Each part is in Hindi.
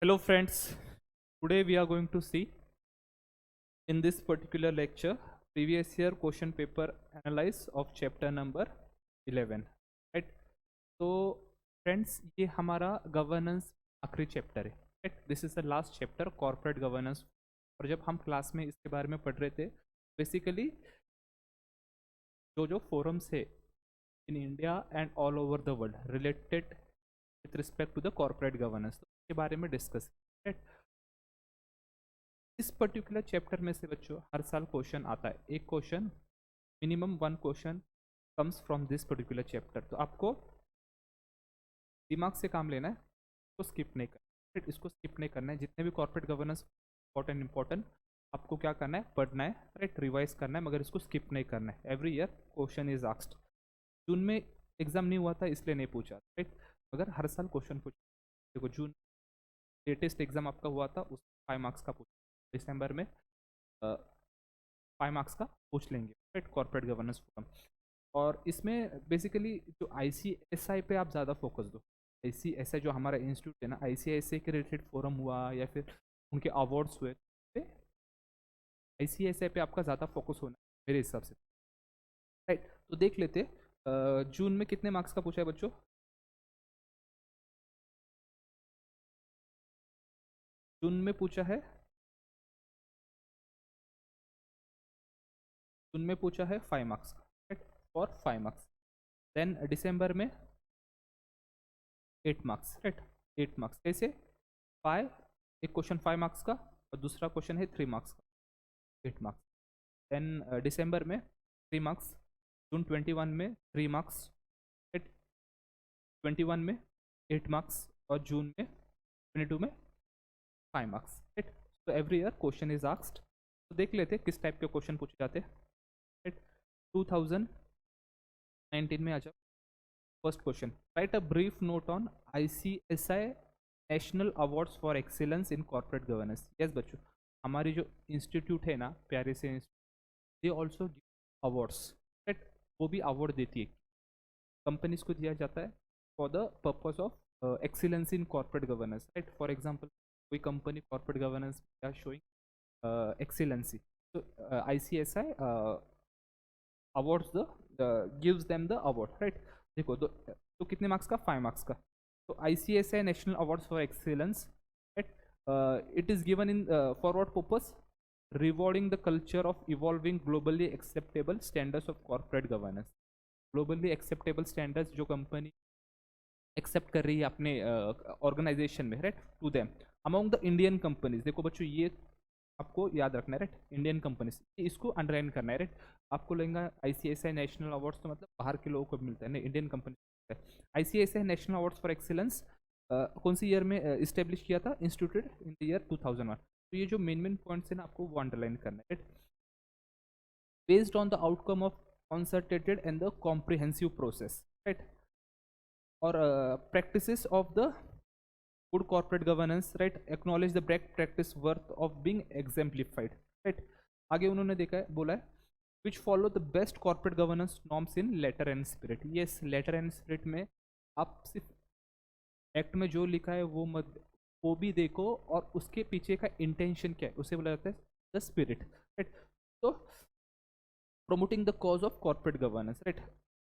Hello friends, today we are going to see in this particular lecture previous year question paper analyze of chapter number 11, right? तो friends ये हमारा गवर्नेंस आखिरी चैप्टर है, right? This is the last chapter corporate governance. और जब हम क्लास में इसके बारे में पढ़ रहे थे बेसिकली जो जो फोरम्स है in India and all over the world related with respect to the corporate governance, तो इसके बारे में डिस्कस, राइट? इस पर्टिकुलर चैप्टर में से बच्चों हर साल क्वेश्चन आता है, एक question, minimum one question comes from this particular chapter. तो आपको दिमाग से काम लेना है, इसको स्किप नहीं करना है, इसको स्किप नहीं करना है। जितने भी कॉर्पोरेट गवर्नेंस इंपॉर्टेंट आपको क्या करना है, पढ़ना है, राइट, रिवाइज करना है, मगर इसको स्किप नहीं करना है। Every year question is asked. June में एग्जाम नहीं हुआ था इसलिए नहीं पूछा, राइट, मगर हर साल क्वेश्चन पूछा। देखो जून लेटेस्ट एग्जाम आपका हुआ था, उस 5 मार्क्स का पूछा, दिसंबर में 5 मार्क्स का पूछ लेंगे, राइट, कॉर्पोरेट गवर्नेंस फोरम। और इसमें बेसिकली जो ICSI पे आप ज़्यादा फोकस दो। ICSI जो हमारा इंस्टीट्यूट है ना, ICSI के रिलेटेड फोरम हुआ या फिर उनके अवार्ड्स हुए, ICSI पे आपका ज़्यादा फोकस होना है मेरे हिसाब से, राइट। तो देख लेते जून में कितने मार्क्स का पूछा है बच्चों। जून में पूछा है, जून में पूछा है 5 मार्क्स का, राइट, फॉर 5 मार्क्स। देन दिसंबर में 8 मार्क्स, राइट, 8 मार्क्स कैसे, 5, एक क्वेश्चन 5 मार्क्स का और दूसरा क्वेश्चन है 3 मार्क्स का, 8 मार्क्स। देन दिसंबर में 3 मार्क्स, जून 21 में 3 मार्क्स, राइट, 21 में 8 मार्क्स और जून में 22 में 5 मार्क्स, राइट। तो every year question is asked. तो देख लेते किस टाइप के क्वेश्चन पूछे जाते हैं, राइट। 2019 में आ जाओ। First question, right a brief note on ICSI national awards for excellence in corporate governance. Yes बच्चों, हमारी जो इंस्टीट्यूट है ना, प्यारे से दे ऑल्सो अवार्ड्स, राइट, वो भी अवार्ड देती है, कंपनीज को दिया जाता है for the purpose of excellence in corporate governance, right. For example कोई कंपनी कॉर्पोरेट गवर्नेंस या शोइंग एक्सीलेंसी, तो ICSI awards the gives them the award, right. देखो तो कितने मार्क्स का, 5 मार्क्स का। तो ICSI national awards for excellence, right, it is given in for what purpose, rewarding the culture of evolving globally acceptable standards of corporate governance. Globally acceptable standards जो कंपनी एक्सेप्ट कर रही है अपने ऑर्गेनाइजेशन में, right, to them among the Indian companies. देखो बच्चों ये आपको याद रखना है, राइट, इंडियन कंपनीज, इसको अंडरलाइन करना है, राइट। आपको लगेगा ICSI नेशनल अवार्ड्स तो मतलब बाहर के लोगों को मिलता है, नहीं, Indian company. ICSI national awards for excellence कौन सी ईयर में इस्टेब्लिश किया था, इंस्टीट्यूटेड इन द ईयर 2001। तो ये जो मेन मेन पॉइंट्स है ना, आपको वो अंडरलाइन करना है, right. Based on the outcome of concerted and the comprehensive process, right, or practices of the good corporate governance, right, acknowledge the best practice worth of being exemplified, right। आगे उन्होंने देखा है, बोला है which follow the best corporate governance norms in letter and spirit। yes, letter and spirit में आप सिर्फ एक्ट में जो लिखा है वो मत, वो भी देखो और उसके पीछे का इंटेंशन क्या है, उसे बोला जाता है द स्पिरिट, राइट। तो promoting the cause of corporate governance, right,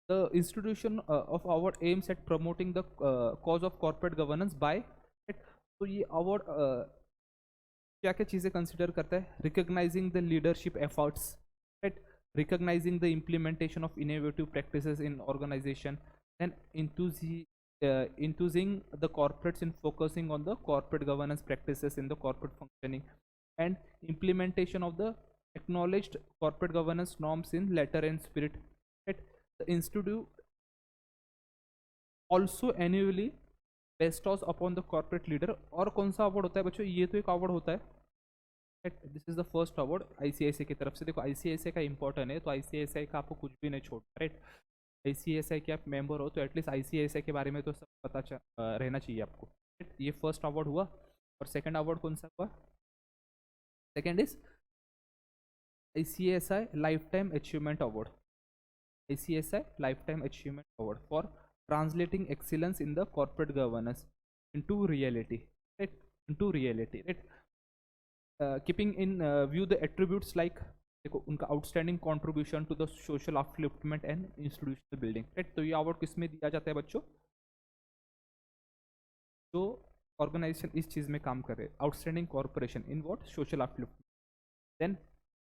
the institution of award aims at promoting the cause of corporate governance by, right, तो ये award क्या क्या चीज़ें कंसिडर करता है, recognizing the leadership efforts, right, recognizing the implementation of innovative practices in organization, and enthusing the corporates in focusing on the corporate governance practices in the corporate functioning and implementation of the acknowledged corporate governance norms in letter and spirit, right। the institute also annually bestows upon the corporate leader। और कौन सा अवार्ड होता है बच्चों, ये तो एक अवार्ड होता है, right, this is the first award ICSI की तरफ से। देखो ICSI का इंपॉर्टेंट है, तो ICSI का आपको कुछ भी नहीं छोड़ता, राइट। ICSI के आप मेंबर हो तो एटलीस्ट ICSI के बारे में तो सब पता रहना चाहिए आपको, right? ये फर्स्ट अवार्ड हुआ। और सेकंड अवार्ड कौन सा हुआ, second is ICSI life time achievement award, ICSI life time achievement award for translating excellence in the corporate governance into reality, right. into reality, right? Keeping in view the attributes like, देखो उनका outstanding contribution to the social upliftment and institutional building, right? तो ये अवार्ड किसमें दिया जाता है बच्चों? जो ऑर्गेनाइजेशन इस चीज में काम करे, outstanding corporation in what? Social upliftment. Then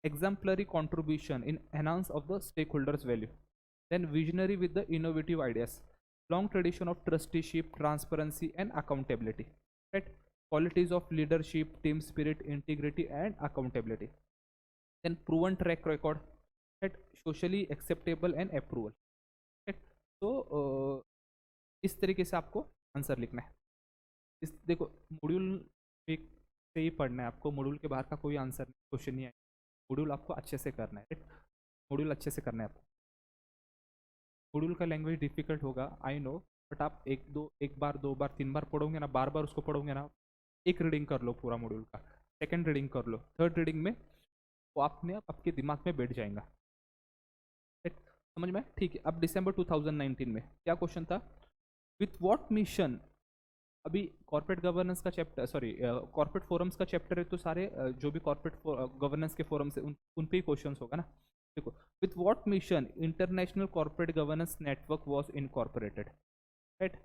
exemplary contribution in enhance of the stakeholders value, then visionary with the innovative ideas, long tradition of trusteeship, transparency and accountability, right? Qualities of leadership, team spirit, integrity and accountability, then proven track record, right? Socially acceptable and approval, right? तो इस तरीके से आपको आंसर लिखना है। इस देखो मॉड्यूल एक से ही पढ़ना है आपको, मॉड्यूल के बाहर का कोई आंसर क्वेश्चन नहीं है। मॉड्यूल आपको अच्छे से करना है, राइट? मॉड्यूल अच्छे से करना है आपको। मॉड्यूल का लैंग्वेज डिफिकल्ट होगा, आई नो, बट आप एक बार 2 बार 3 बार पढ़ोगे ना, बार बार उसको पढ़ोगे ना, एक रीडिंग कर लो पूरा मॉड्यूल का, सेकंड रीडिंग कर लो, थर्ड रीडिंग में वो आपने आपके दिमाग में बैठ जाएगा, राइट? समझ में? ठीक है। अब दिसंबर 2019 में क्या क्वेश्चन था? विथ व्हाट मिशन, अभी कॉर्पोरेट गवर्नेंस का चैप्टर, सॉरी कॉर्पोरेट फोरम्स का चैप्टर है, तो सारे जो भी कॉर्पोरेट गवर्नेंस के फोरम्स है उन पे ही क्वेश्चन होगा ना। देखो, with what mission international corporate governance network was incorporated, right?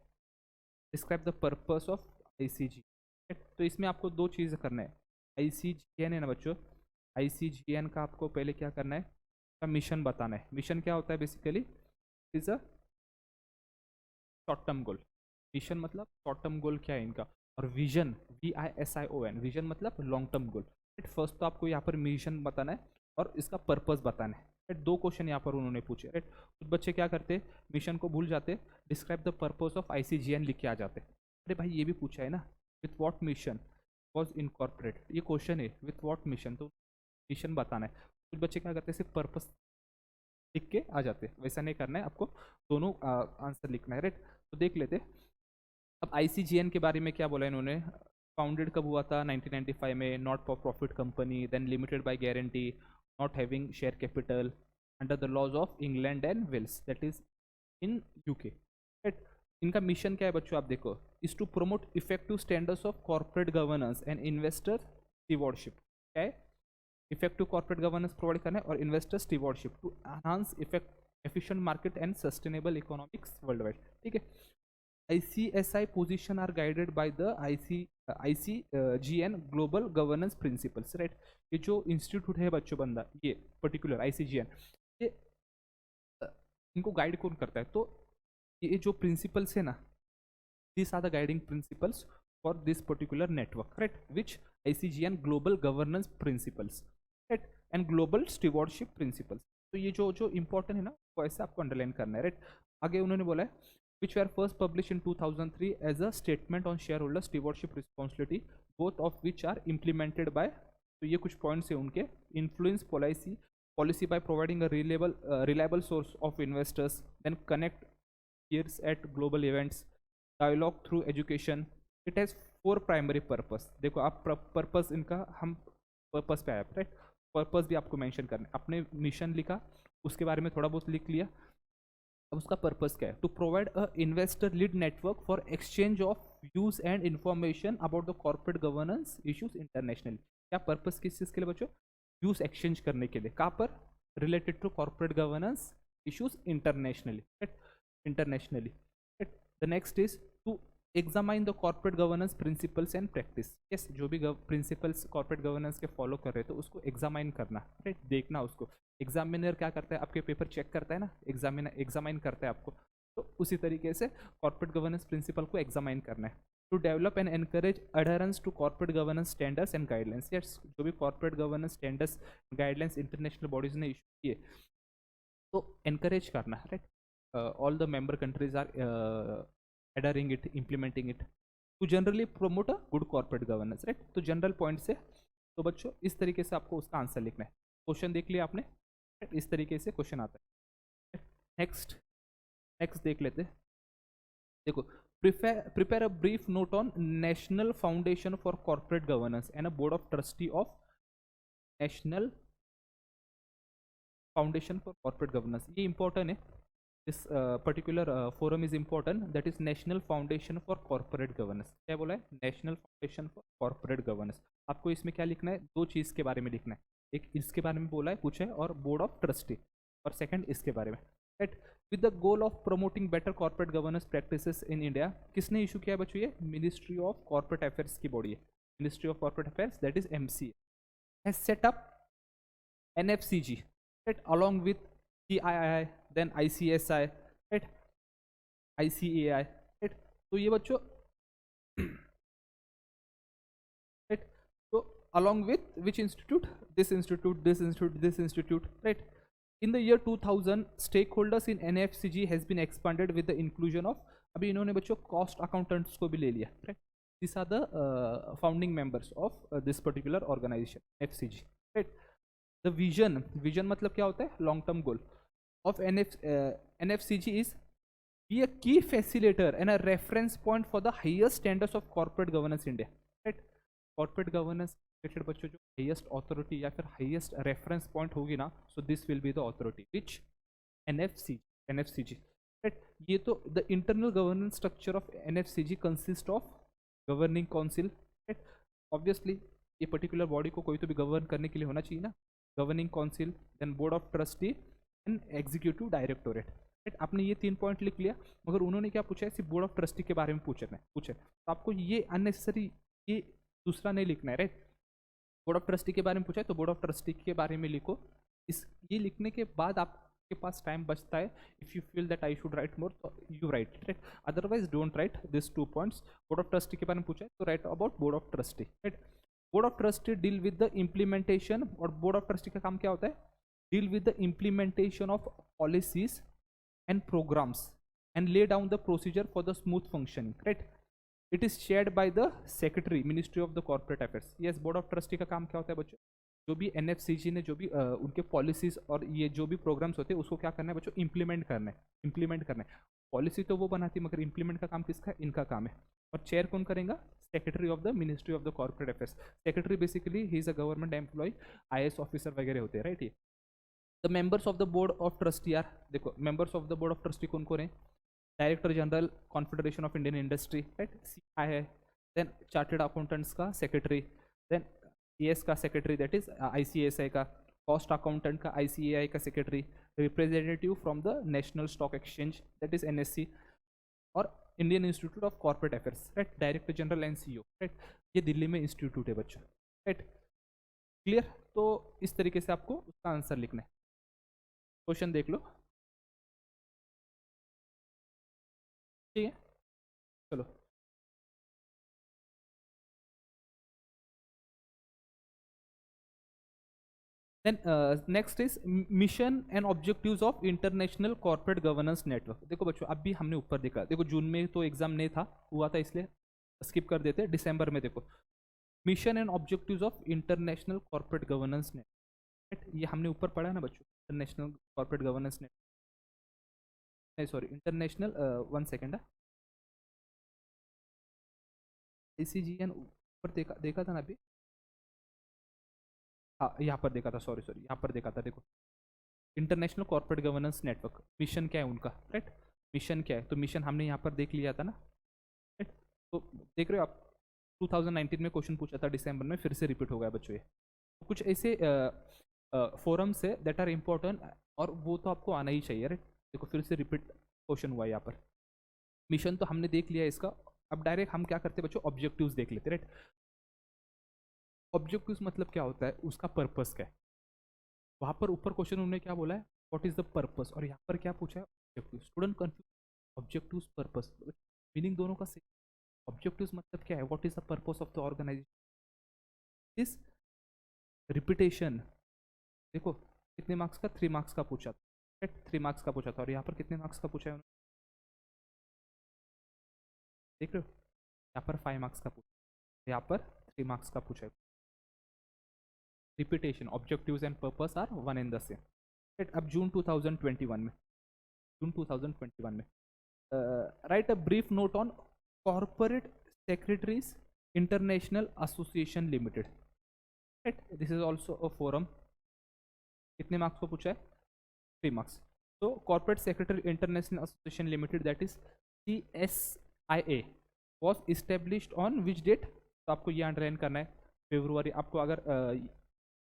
Describe the purpose of ICG, right? तो इसमें आपको दो चीज़ें करना है। आईसीजीएन है ना बच्चों, आईसीजीएन का आपको पहले क्या करना है, का मिशन बताना है। मिशन क्या होता है basically? Is a short term goal. Mission मतलब शॉर्ट टर्म गोल क्या है इनका, और विजन, VISION, विजन मतलब लॉन्ग टर्म गोल, राइट? फर्स्ट तो आपको यहाँ पर मिशन बताना है और इसका पर्पस बताना है, राइट? दो क्वेश्चन यहाँ पर उन्होंने पूछे, राइट? कुछ बच्चे क्या करते, मिशन को भूल जाते, डिस्क्राइब द पर्पस ऑफ आईसीजीएन लिख के आ जाते। अरे भाई ये भी पूछा है ना, with what mission was incorporate, ये क्वेश्चन है विथ वॉट मिशन, तो मिशन बताना है। कुछ बच्चे क्या करते हैं, सिर्फ पर्पस लिख के आ जाते, वैसा नहीं करना है आपको, दोनों आंसर लिखना है, राइट? तो देख लेते। अब आईसीजीएन के बारे में क्या बोला इन्होंने, फाउंडेड कब हुआ था? 1995 में, not for profit company, then limited by guarantee, not having share capital, under the laws of England and Wales, that is in UK, right? इनका मिशन क्या है बच्चों, आप देखो, is to promote effective standards of corporate governance and investor stewardship. क्या है? इफेक्टिव कॉर्पोरेट गवर्नेंस प्रोवाइड करना है और investor stewardship to enhance efficient market and sustainable economics worldwide, ठीक है? ICSI position are guided by the ICGN global governance principles, right? ये जो इंस्टीट्यूट है बच्चों, बंदा ये पर्टिकुलर ICGN, ये इनको गाइड कौन करता है? तो ये जो प्रिंसिपल्स है ना, this are the guiding principles for this particular network, right? Which ICGN global governance principles, right? and global stewardship principles। तो ये जो जो इंपॉर्टेंट है ना, वो ऐसे आपको अंडरलाइन करना है, राइट? आगे उन्होंने बोला है which were first published in 2003 as a statement on shareholder stewardship responsibility, both of which are implemented by, तो ये कुछ पॉइंट्स है उनके, influence policy by providing a reliable source of investors, then connect peers at global events, dialogue through education, it has 4 primary purpose। देखो आप पर्पस इनका, हम पर्पस पे आया, राइट? पर्पस भी आपको मेंशन करना है। आपने मिशन लिखा, उसके बारे में थोड़ा बहुत लिख लिया, अब उसका पर्पस क्या है? To provide a investor lead network for exchange of views and information about the corporate governance issues internationally. क्या पर्पस किस चीज़ के लिए बच्चों? व्यूज एक्सचेंज करने के लिए। कहाँ पर? Related to corporate governance issues internationally, right? Internationally, right? The next is to examine the corporate governance principles and practice. Yes, जो भी प्रिंसिपल्स कॉर्पोरेट गवर्नेंस के फॉलो कर रहे हैं तो उसको एग्जामाइन करना, राइट? देखना उसको। एग्जामिनर क्या करता है? आपके पेपर चेक करता है ना, एग्जामाइन करता है आपको, तो उसी तरीके से कॉर्पोरेट गवर्नेंस प्रिंसिपल को एग्जामाइन करना है। To develop and encourage adherence to corporate governance standards and guidelines. Yes, जो भी corporate governance standards guidelines international bodies ने इशू किए तो एनकरेज करना, right? All the member countries are adhering it, implementing it, to generally promote a good corporate governance, right? तो जनरल पॉइंट से, तो बच्चों इस तरीके से आपको उसका आंसर लिखना है। क्वेश्चन देख लिया आपने, इस तरीके से क्वेश्चन आता है। नेक्स्ट देख लेते। देखो, prepare a brief note on national foundation for corporate governance and a board of trustee of national foundation for corporate governance. ये इंपॉर्टेंट है, this particular forum is important, that is national foundation for corporate governance. क्या बोला है? National foundation for corporate governance. आपको इसमें क्या लिखना है? दो चीज़ के बारे में लिखना है, एक इसके बारे में बोला है पूछा है, और बोर्ड ऑफ ट्रस्टी, और सेकंड इसके बारे में, right. With the goal of promoting better corporate governance practices in India. किसने इशू किया है बच्चों? ये मिनिस्ट्री ऑफ कॉर्पोरेट अफेयर्स की बॉडी है, ministry of corporate affairs, that is MC, has set up NFCG, right, along with CII, then ICSI, right, ICAI, right। तो ये बच्चों right, so along with which institute? This institute, this institute, this institute, right। In the year 2000, stakeholders in NFCG has been expanded with the inclusion of, अभी इन्होंने बच्चों cost accountants को भी ले लिया, right। These are the founding members of this particular organization, NFCG, right। The vision मतलब क्या होता है? Long term goal of NFCG is be a key facilitator and a reference point for the highest standards of corporate governance India, right. Corporate governance related बच्चों जो हाईएस्ट अथॉरिटी या फिर हाईएस्ट रेफरेंस पॉइंट होगी ना, so this will be the authority which NFCG, right. ये तो the internal governance structure of NFCG consist of governing council, right. Obviously ये पर्टिकुलर बॉडी को कोई तो भी गवर्न करने के लिए होना चाहिए ना, governing council, then board of trustee and executive directorate, right. आपने ये 3 पॉइंट लिख लिया, मगर उन्होंने क्या पूछा है? सिर्फ बोर्ड ऑफ ट्रस्टी के बारे में पूछे, तो आपको ये अननेसेसरी ये दूसरा नहीं लिखना है, राइट। बोर्ड ऑफ ट्रस्टी के बारे में पूछा है तो बोर्ड ऑफ ट्रस्टी के बारे में लिखो। इस ये लिखने के बाद आपके पास टाइम बचता है, if you feel that I should write more तो you write, right, otherwise don't write this 2 points. Board of trustee के बारे में पूछा है तो write about board of trustee, right. Board of trustee deal with the implementation, और बोर्ड ऑफ ट्रस्टी का काम क्या होता है? Deal with the implementation of policies and programs and lay down the procedure for the smooth functioning, right. It is shared by the secretary, ministry of the corporate affairs. Yes, board of trustee का काम क्या होता है बच्चों? जो भी NFCG ने जो भी उनके पॉलिसीज और ये जो भी प्रोग्राम्स होते हैं उसको क्या करना है बच्चों? इंप्लीमेंट करना है। पॉलिसी तो वो बनाती है, मगर इंप्लीमेंट का काम किसका है? इनका काम है। और चेयर कौन करेगा? Secretary of the ministry of the corporate affairs. Secretary basically ही is a government employ, IAS officer वगैरह होते हैं, राइट। ये the members of the board of trustee are, देखो members of the board of trustee कौन कौन है? Director general confederation of Indian industry, right, CI है। देन चार्टर्ड अकाउंटेंट्स का सेक्रेटरी, देन CS का सेक्रेटरी, दैट इज ICSI का, कॉस्ट अकाउंटेंट का ICAI का secretary, representative from the national stock exchange, that is NSE, और Indian institute of corporate affairs, right, director general and CEO, right. ये दिल्ली में इंस्टीट्यूट है बच्चों, राइट, क्लियर। तो इस तरीके से आपको उसका आंसर लिखना है। क्वेश्चन देख लो, ठीक है, चलो। Then next is mission and objectives of international corporate governance network. देखो बच्चों, अब भी हमने ऊपर देखा, देखो जून में तो एग्जाम नहीं था, हुआ था, इसलिए स्किप कर देते। दिसंबर में देखो mission and objectives of international corporate governance network, ये हमने ऊपर पढ़ा है ना बच्चों, इंटरनेशनल कॉर्पोरेट गवर्नेंस नेटवर्क, नहीं सॉरी, इंटरनेशनल, 1 सेकेंड, ICGN ऊपर देखा था ना अभी, हाँ यहाँ पर देखा था, सॉरी यहाँ पर देखा था। देखो international corporate governance network, mission क्या है उनका, राइट। मिशन क्या है? तो मिशन हमने यहाँ पर देख लिया था ना, राइट। तो देख रहे हो आप, 2019 में क्वेश्चन पूछा था दिसंबर में, फिर से रिपीट हो गया बच्चों ये। तो कुछ ऐसे फोरम्स है दैट आर इम्पोर्टेंट, और वो तो आपको आना ही चाहिए, राइट। देखो फिर से रिपीट क्वेश्चन हुआ यहाँ पर। मिशन तो हमने देख लिया इसका, अब डायरेक्ट हम क्या करते हैं बच्चों? ऑब्जेक्टिव्स देख लेते, राइट। ऑब्जेक्टिव्स मतलब क्या होता है? उसका पर्पस क्या है? वहाँ पर ऊपर क्वेश्चन उन्होंने क्या बोला है? व्हाट इज द पर्पस, और यहाँ पर क्या पूछा है? Objective. Student confuse, objectives purpose, meaning दोनों का सेम। ऑब्जेक्टिव्स मतलब क्या है? What is the purpose of the organization, is repetition. देखो कितने मार्क्स का? 3 मार्क्स का पूछा था, 3 मार्क्स का पूछा था, और यहाँ पर कितने मार्क्स का पूछा है उन्होंने? देख रहे हो, यहाँ पर 5 मार्क्स का पूछा, यहाँ पर 3 मार्क्स का पूछा है। Repetition, objectives and purpose are one and the same, right. अब जून 2021 में, right a brief note on corporate secretaries international association limited, right. This is also a forum. कितने मार्क्स को पूछा है? 3 marks. So corporate secretary international association limited, that is CSIA, was established on which date? तो आपको ये अंडरलाइन करना है, फेब्रुवरी। आपको अगर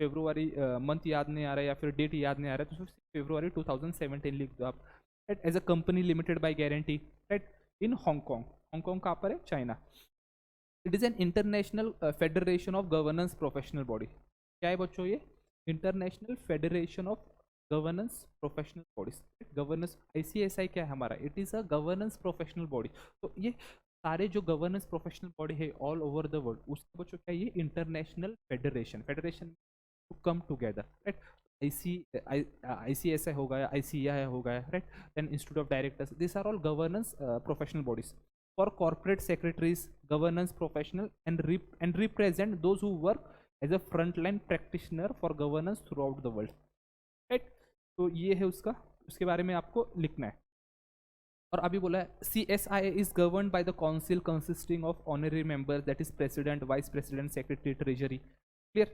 फेब्रुवरी मंथ याद नहीं आ रहा है या फिर डेट याद नहीं आ रहा है तो फेब्रुवरी 2017 लिख दो आप, right. As a company limited by guarantee, right, in Hong Kong. Hong Kong कहाँ पर है? China. It is an international federation of governance professional body. क्या है बच्चों ये? International federation of governance professional bodies. Governance ICSI क्या है हमारा? It is a governance professional body. तो ये सारे जो गवर्नेंस प्रोफेशनल बॉडी है ऑल ओवर द वर्ल्ड, उसका बच्चों क्या है? ये international federation, federation to come together, right. ICSI हो गया, ICAI हो गया, राइट, then institute of directors, this are all governance professional bodies for corporate secretaries, governance professional, and represent those who work as a frontline practitioner for governance throughout the world, right? तो ये है उसके बारे में आपको लिखना है। और अभी बोला है CSIA is governed by the council consisting of honorary members, that is president, vice president, secretary, treasury, clear?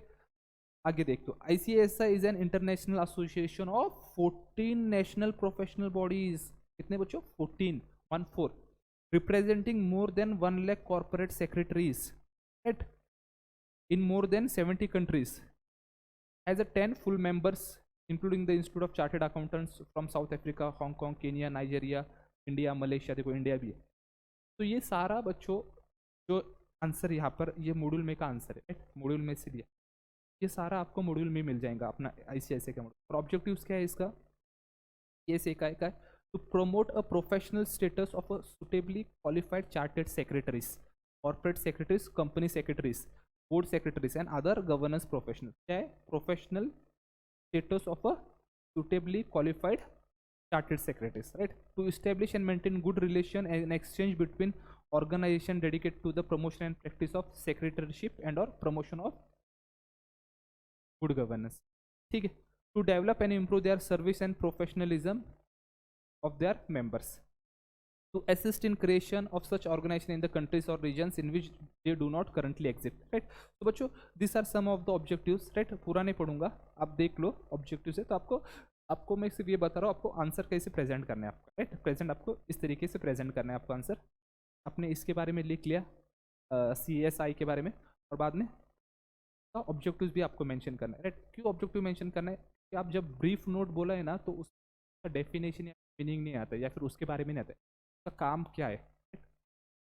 आगे देख तो ICSI is an international association of 14 national professional bodies। कितने बच्चों? 14, 14, representing more than 1 lakh corporate secretaries, right, in more than 70 countries, has a 10 full members including the Institute of Chartered Accountants from South Africa, Hong Kong, Kenya, Nigeria, India, Malaysia। देखो इंडिया भी है। तो ये सारा बच्चों जो आंसर यहाँ पर ये मॉड्यूल में का आंसर है, मॉड्यूल में से दिया, ये सारा आपको मॉड्यूल में मिल जाएगा अपना ICSI का मॉड्यूल। और ऑब्जेक्टिव्स क्या है इसका? ये से का है to promote a professional status of a suitably qualified chartered secretaries, corporate secretaries, company secretaries, board secretaries and other governance professionals। क्या है? professional status of a suitably qualified chartered secretaries, right, to establish and maintain good relation and exchange between organization dedicated to the promotion and practice of secretaryship and or promotion of good governance, ठीक है, to develop and improve their service and professionalism of their members, to assist in creation of such organization in the countries or regions in which they do not currently exist, right। तो बच्चों these are some of the objectives, right। पूरा नहीं पढ़ूंगा, आप देख लो objectives है। तो आपको मैं सिर्फ ये बता रहा हूँ आपको आंसर कैसे प्रेजेंट करना है आपका, राइट। प्रेजेंट आपको इस तरीके से प्रेजेंट करना है आपको आंसर। आपने इसके बारे में लिख लिया CSI के बारे में, और बाद में ऑब्जेक्टिव्स भी आपको मेंशन करना है, राइट। क्यों ऑब्जेक्टिव मेंशन करना है? कि आप जब ब्रीफ नोट बोला है ना तो उसका डेफिनेशन या मीनिंग नहीं आता या फिर उसके बारे में नहीं आता है, उसका काम क्या है,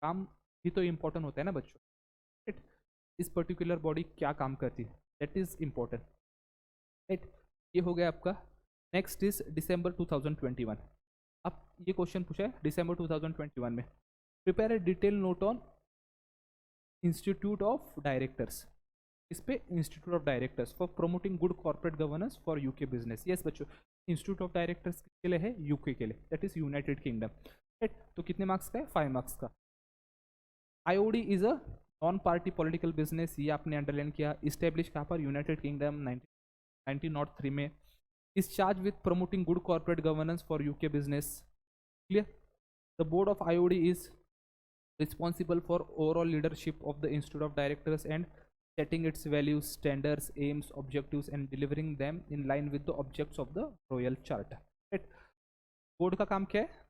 काम ही तो इम्पोर्टेंट होता है ना बच्चों, राइट। इस पर्टिकुलर बॉडी क्या काम करती है, दैट इज इम्पोर्टेंट, राइट। ये हो गया आपका। नेक्स्ट इज दिसंबर 2021। अब ये क्वेश्चन पूछा है दिसंबर 2021 में, prepare a detail note on institute of directors. इस पे institute of directors for promoting good corporate governance for UK business. Yes बच्चों, इंस्टीट्यूट ऑफ डायरेक्टर्स के लिए है यूके के लिए, that is United kingdom, right. तो कितने मार्क्स का है? 5 मार्क्स का। IOD is a non party political business, ये आपने अंडरलाइन किया। इस्टेब्लिश कहाँ पर? यूनाइटेड किंगडम 1903 में। Is charge with promoting good corporate governance for UK business, clear. The board of IOD is responsible for overall leadership of the institute of directors and setting its values, standards, aims, objectives and delivering them in line with the objects of the royal charter, right। Board का काम क्या है?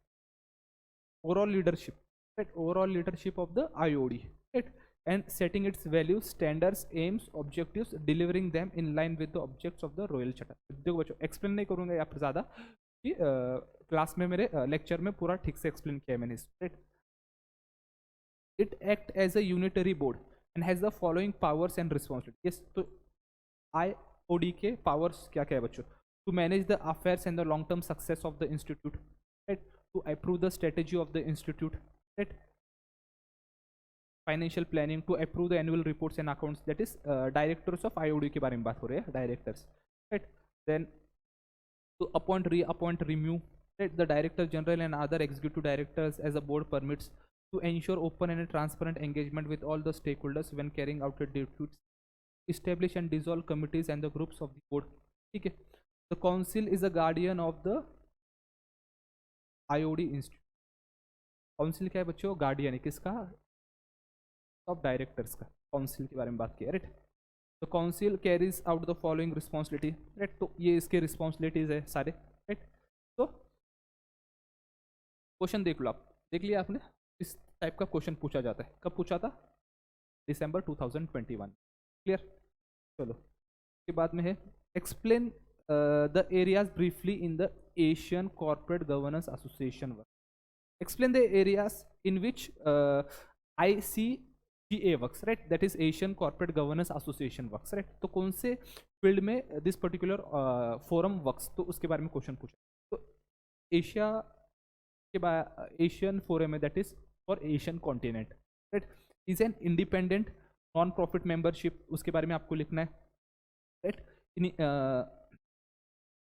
Overall leadership, right, overall leadership of the IOD, right, and setting it's values, standards, AIIMS, objectives, delivering them in line with the objects of the royal charter. देखो बच्चों, एक्सप्लेन नहीं करूंगा यहाँ पर ज़्यादा, कि क्लास में मेरे लेक्चर में पूरा ठीक से एक्सप्लेन किया है मैंने, right. It act as a unitary board and has the following powers and responsibilities। yes, तो IOD के powers क्या क्या है बच्चों? To manage the affairs and the long term success of the institute, right, to approve the strategy of the institute, right, financial planning, to approve the annual reports and accounts, that is directors of IOD के बारे में बात हो रही है, directors, right, then to appoint, reappoint, renew, right, the director general and other executive directors as a board permits, to ensure open and transparent engagement with all the stakeholders when carrying out their duties, establish and dissolve committees and the groups of the board, ठीक है। The council is a guardian of the IOD institute। Council क्या है बच्चों? गार्डियन है किसका? ऑफ डायरेक्टर्स का। काउंसिल के बारे में बात किया, राइट। तो council carries out the following responsibility, right. तो ये इसके रिस्पॉन्सिबिलिटीज है सारे, राइट। तो क्वेश्चन देख लो, आप देख लिया आपने, इस टाइप का क्वेश्चन पूछा जाता है। कब पूछा था? दिसंबर 2021। क्लियर? चलो, के बाद में है explain the areas briefly in the Asian corporate governance association work. Explain the areas in which ICGA works, right, that is Asian corporate governance association works, right. तो कौन से फील्ड में दिस पर्टिकुलर फोरम वर्क्स, तो उसके बारे में क्वेश्चन पूछा। तो एशिया के बाद एशियन फोरम है, that is for Asian continent, right, is an independent non profit membership, उसके बारे में आपको लिखना है, right.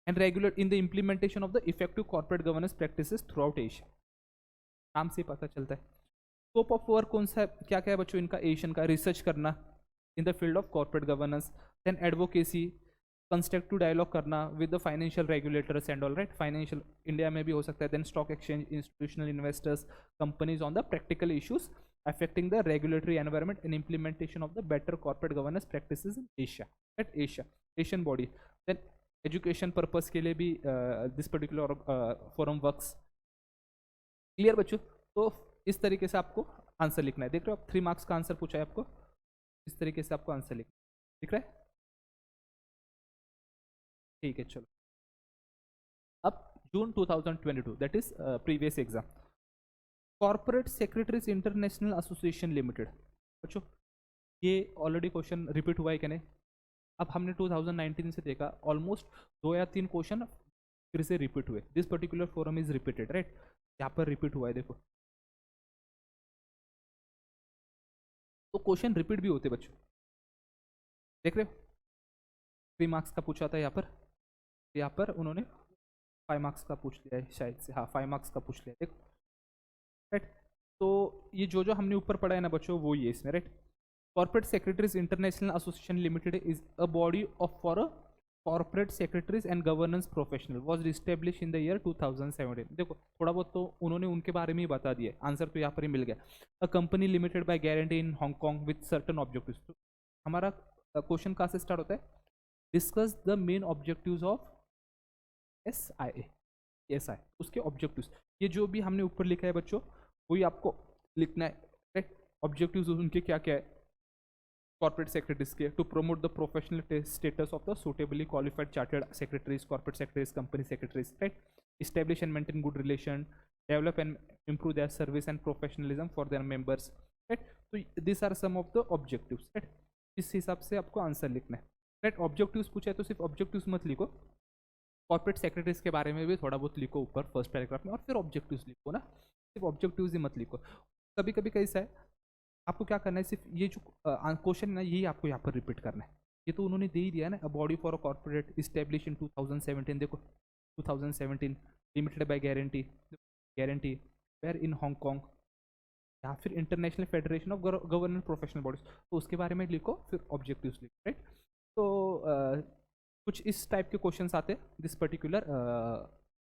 And regular in the implementation of the effective corporate governance practices through out Asia. नाम से पता चलता है। स्कोप ऑफ वर्क कौन सा है, क्या क्या है बच्चों इनका? एशियन का रिसर्च करना in the field of corporate governance, then advocacy, constructive dialogue करना with the financial regulators and all, right, financial India में भी हो सकता है, then stock exchange, institutional investors, companies on the practical issues affecting the regulatory environment and implementation of the better corporate governance practices in Asia, at Asia, Asian body. Then education purpose के लिए भी this particular forum works. Clear बच्चों? तो इस तरीके से आपको आंसर लिखना है। देख रहे हो आप, 3 मार्क्स का आंसर पूछा है आपको, इस तरीके से आपको आंसर लिखना है। दिख रहा है? ठीक है, चलो। अब जून 2022, that is previous exam, corporate secretaries international association limited. बच्चों ये ऑलरेडी क्वेश्चन रिपीट हुआ है कि नहीं? अब हमने 2019 से देखा, ऑलमोस्ट 2 या 3 क्वेश्चन फिर से रिपीट हुए। This particular forum is repeated, right, यहाँ पर रिपीट हुआ है, देखो। तो क्वेश्चन रिपीट भी होते बच्चों, देख रहे हो? 3 मार्क्स का पूछा था यहाँ पर उन्होंने 5 मार्क्स का पूछ लिया है शायद से, हाँ 5 मार्क्स का पूछ लिया, देखो, राइट। तो ये जो जो हमने ऊपर पढ़ा है ना बच्चों, वो ये इसमें, right. Corporate secretaries international association limited is a body of for a corporate secretaries and governance professional, was establish in the year 2017। देखो थोड़ा बहुत तो उन्होंने उनके बारे में ही बता दिया, आंसर तो यहाँ पर ही मिल गया। अ company limited by guarantee in Hong Kong with certain objectives. हमारा क्वेश्चन कहाँ से स्टार्ट होता है? Discuss the main objectives of SI, उसके ऑब्जेक्टिव्स। ये जो भी हमने ऊपर लिखा है बच्चों, वही आपको लिखना है, राइट। ऑब्जेक्टिव्स उनके क्या क्या है कॉर्पोरेट सेक्रेटरीज के? To promote the professional status of the suitably qualified chartered secretaries, corporate secretaries, company secretaries, right. Establish and maintain good relation, develop and improve their service and professionalism for their members, right? तो these are some of the objectives, right? इस हिसाब से आपको आंसर लिखना है, राइट। ऑब्जेक्टिव्स पूछा है तो सिर्फ ऑब्जेक्टिव्स मत लिखो, कॉर्पोरेट सेक्रेटरीज के बारे में भी थोड़ा बहुत लिखो ऊपर फर्स्ट पैराग्राफ में, और फिर ऑब्जेक्टिव्स लिखो ना, सिर्फ ऑब्जेक्टिव्स ही मत लिखो। कभी कभी कैसा है, आपको क्या करना है, सिर्फ ये जो क्वेश्चन है ना, यही आपको यहाँ पर रिपीट करना है। ये तो उन्होंने दे ही दिया है ना, a body for a corporate establish in 2017, देखो 2017, limited by guarantee where in Hong Kong, या फिर international federation of governance professional bodies, तो उसके बारे में लिखो, फिर ऑब्जेक्टिव्स लिखो, राइट। तो कुछ इस टाइप के क्वेश्चंस आते हैं दिस पर्टिकुलर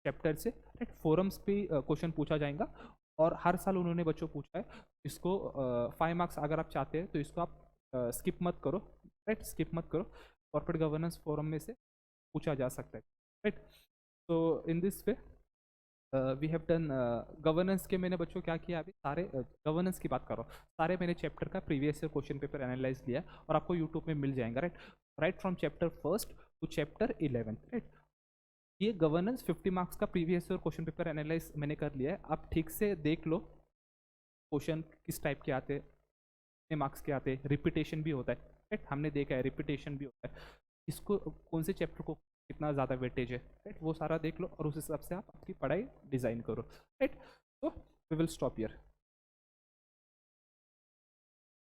चैप्टर से, राइट। फोरम्स पे क्वेश्चन पूछा जाएगा, और हर साल उन्होंने बच्चों पूछा है इसको। 5 मार्क्स अगर आप चाहते हैं तो इसको आप स्किप मत करो, राइट, स्किप मत करो। कॉर्पोरेट गवर्नेंस फोरम में से पूछा जा सकता है, राइट। तो in this way we have done governance के। मैंने बच्चों क्या किया, अभी सारे गवर्नेंस की बात कर रहा हूँ, सारे मैंने चैप्टर का previous year question paper analyse किया और आपको यूट्यूब में मिल जाएगा, right from chapter 1 to chapter 11, right. ये गवर्नेंस 50 मार्क्स का previous year question paper analyse मैंने कर लिया है, आप ठीक से देख लो क्वेश्चन किस टाइप के आते हैं, कितने मार्क्स के आते हैं, रिपीटेशन भी होता है, राइट, हमने देखा है रिपीटेशन भी होता है, इसको कौन से चैप्टर को कितना ज़्यादा वेटेज है, राइट, वो सारा देख लो और उस हिसाब से आप आपकी पढ़ाई डिज़ाइन करो, राइट। तो वी विल स्टॉप हियर।